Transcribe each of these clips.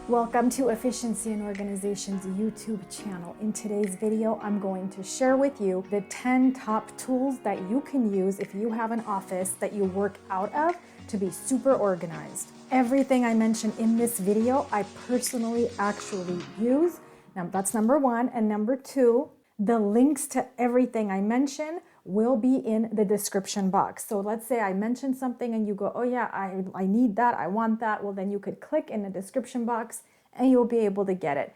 Welcome to Efficiency and Organization's YouTube channel. In today's video, I'm going to share with you the 10 top tools that you can use if you have an office that you work out of to be super organized. Everything I mention in this video, I personally actually use. Now, that's number one. And number two, the links to everything I mention will be in the description box. So let's say I mentioned something and you go, oh yeah, I need that, I want that. Well, then you could click in the description box and you'll be able to get it.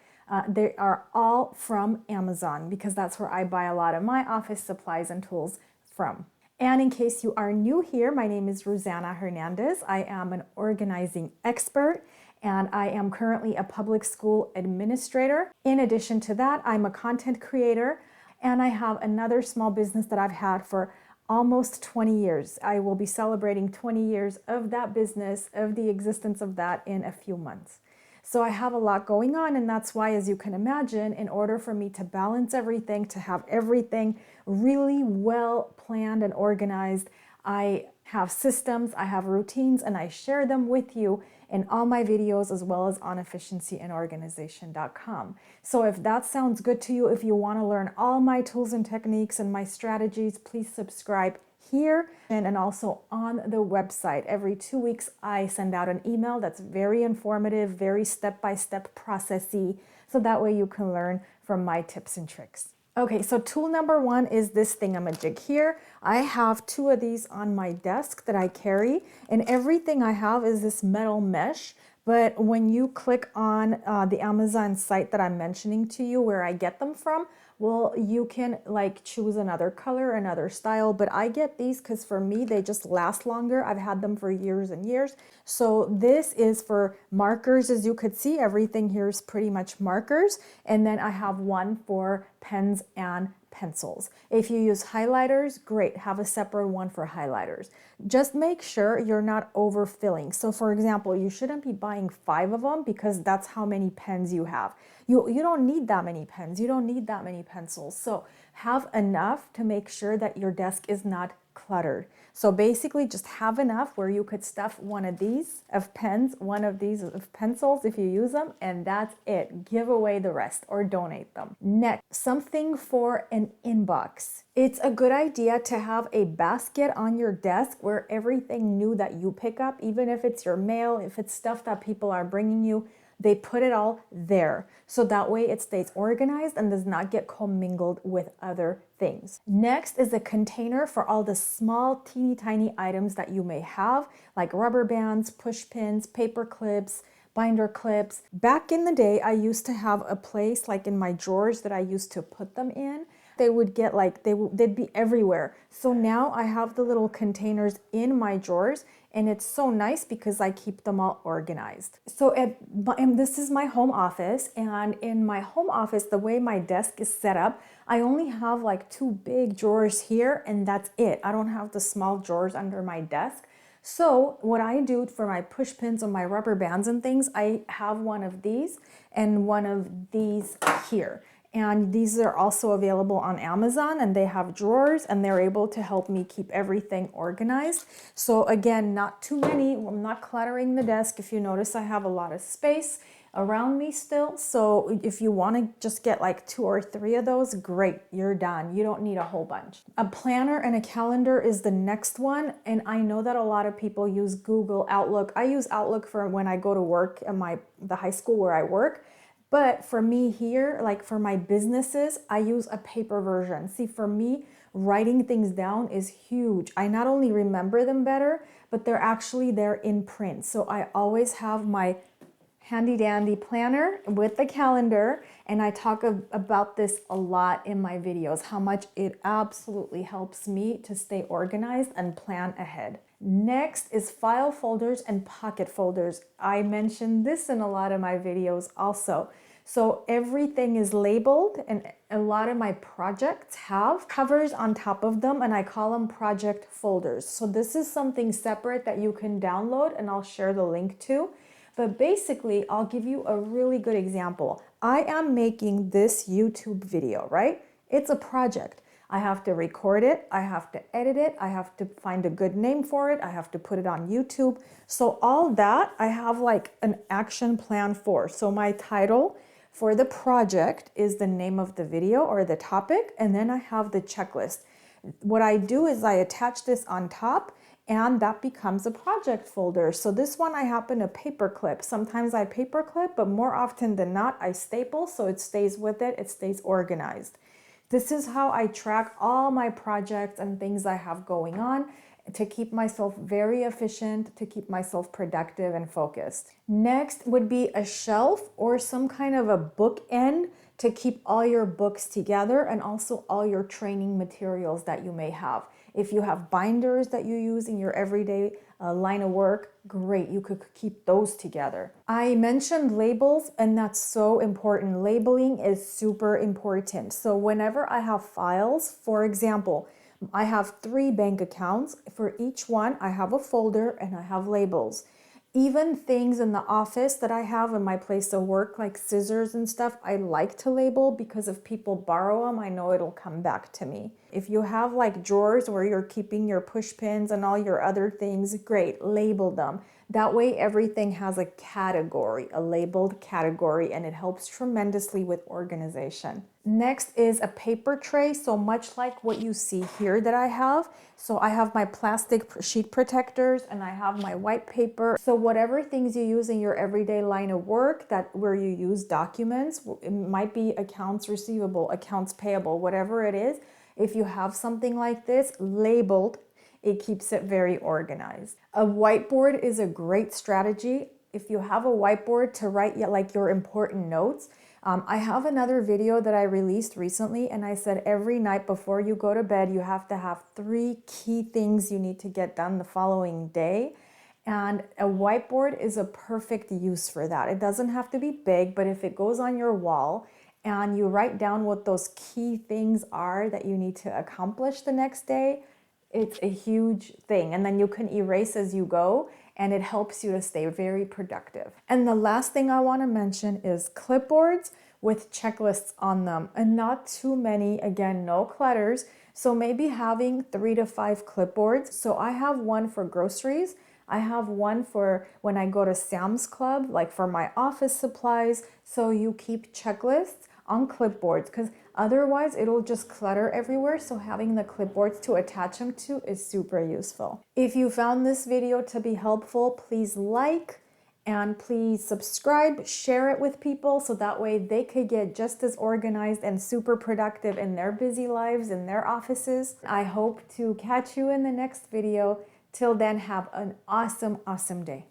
They are all from Amazon because that's where I buy a lot of my office supplies and tools from. And in case you are new here, my name is Rosanna Hernandez. I am an organizing expert and I am currently a public school administrator. In addition to that, I'm a content creator and I have another small business that I've had for almost 20 years. I will be celebrating 20 years of that business, of the existence of that in a few months. So I have a lot going on, and that's why, as you can imagine, in order for me to balance everything, to have everything really well planned and organized, I have systems, I have routines, and I share them with you in all my videos as well as on efficiencyandorganization.com. So if that sounds good to you, if you want to learn all my tools and techniques and my strategies, please subscribe here and also on the website. Every 2 weeks, I send out an email that's very informative, very step-by-step processy, so that way you can learn from my tips and tricks. Okay, so tool number one is this thingamajig here. I have 2 of these on my desk that I carry, and everything I have is this metal mesh. But when you click on the Amazon site that I'm mentioning to you, where I get them from, well, you can like choose another color, another style, but I get these because for me, they just last longer. I've had them for years and years. So this is for markers. As you could see, everything here is pretty much markers. And then I have one for pens and pencils. If you use highlighters, great, have a separate one for highlighters. Just make sure you're not overfilling. So for example, you shouldn't be buying 5 of them because that's how many pens you have. You don't need that many pens. You don't need that many pencils. So have enough to make sure that your desk is not cluttered. So basically just have enough where you could stuff one of these of pens, one of these of pencils if you use them, and that's it. Give away the rest or donate them. Next, something for an inbox. It's a good idea to have a basket on your desk where everything new that you pick up, even if it's your mail, if it's stuff that people are bringing you, they put it all there. So that way it stays organized and does not get commingled with other things. Next is a container for all the small, teeny tiny items that you may have, like rubber bands, push pins, paper clips, binder clips. Back in the day, I used to have a place like in my drawers that I used to put them in. They would get like, they'd be everywhere. So now I have the little containers in my drawers, and it's so nice because I keep them all organized. So and this is my home office, and in my home office, the way my desk is set up, I only have like 2 big drawers here, and that's it. I don't have the small drawers under my desk. So what I do for my push pins or my rubber bands and things, I have one of these and one of these here. And these are also available on Amazon, and they have drawers and they're able to help me keep everything organized. So again, not too many. I'm not cluttering the desk. If you notice, I have a lot of space around me still. So if you want to just get like 2 or 3 of those, great, you're done. You don't need a whole bunch. A planner and a calendar is the next one. And I know that a lot of people use Google Outlook. I use Outlook for when I go to work at the high school where I work. But for me here, like for my businesses, I use a paper version. See, for me, writing things down is huge. I not only remember them better, but they're actually there in print. So I always have my handy dandy planner with the calendar, and I talk about this a lot in my videos, how much it absolutely helps me to stay organized and plan ahead. Next is file folders and pocket folders. I mentioned this in a lot of my videos also. So everything is labeled, and a lot of my projects have covers on top of them, and I call them project folders. So this is something separate that you can download, and I'll share the link to. But basically, I'll give you a really good example. I am making this YouTube video, right? It's a project. I have to record it, I have to edit it, I have to find a good name for it, I have to put it on YouTube. So all that I have like an action plan for. So my title for the project is the name of the video or the topic, and then I have the checklist. What I do is I attach this on top, and that becomes a project folder. So this one I happen to paperclip. Sometimes I paperclip, but more often than not, I staple so it stays with it, it stays organized. This is how I track all my projects and things I have going on to keep myself very efficient, to keep myself productive and focused. Next would be a shelf or some kind of a bookend to keep all your books together and also all your training materials that you may have. If you have binders that you use in your everyday line of work, great, you could keep those together. I mentioned labels, and that's so important. Labeling is super important. So whenever I have files, for example, I have 3 bank accounts. For each one, I have a folder and I have labels. Even things in the office that I have in my place of work, like scissors and stuff, I like to label because if people borrow them, I know it'll come back to me. If you have like drawers where you're keeping your push pins and all your other things, great, label them. That way everything has a category, a labeled category, and it helps tremendously with organization. Next is a paper tray, so much like what you see here that I have. So I have my plastic sheet protectors and I have my white paper. So whatever things you use in your everyday line of work that where you use documents, it might be accounts receivable, accounts payable, whatever it is. If you have something like this labeled, it keeps it very organized. A whiteboard is a great strategy. If you have a whiteboard to write like your important notes, I have another video that I released recently, and I said every night before you go to bed, you have to have 3 key things you need to get done the following day. And a whiteboard is a perfect use for that. It doesn't have to be big, but if it goes on your wall and you write down what those key things are that you need to accomplish the next day, it's a huge thing. And then you can erase as you go, and it helps you to stay very productive. And the last thing I want to mention is clipboards with checklists on them, and not too many. Again, no clutters. So maybe having 3 to 5 clipboards. So I have one for groceries. I have one for when I go to Sam's Club, like for my office supplies. So you keep checklists on clipboards, because otherwise it'll just clutter everywhere. So having the clipboards to attach them to is super useful. If you found this video to be helpful, please like and please subscribe, share it with people so that way they could get just as organized and super productive in their busy lives, in their offices. I hope to catch you in the next video. Till then, have an awesome, awesome day.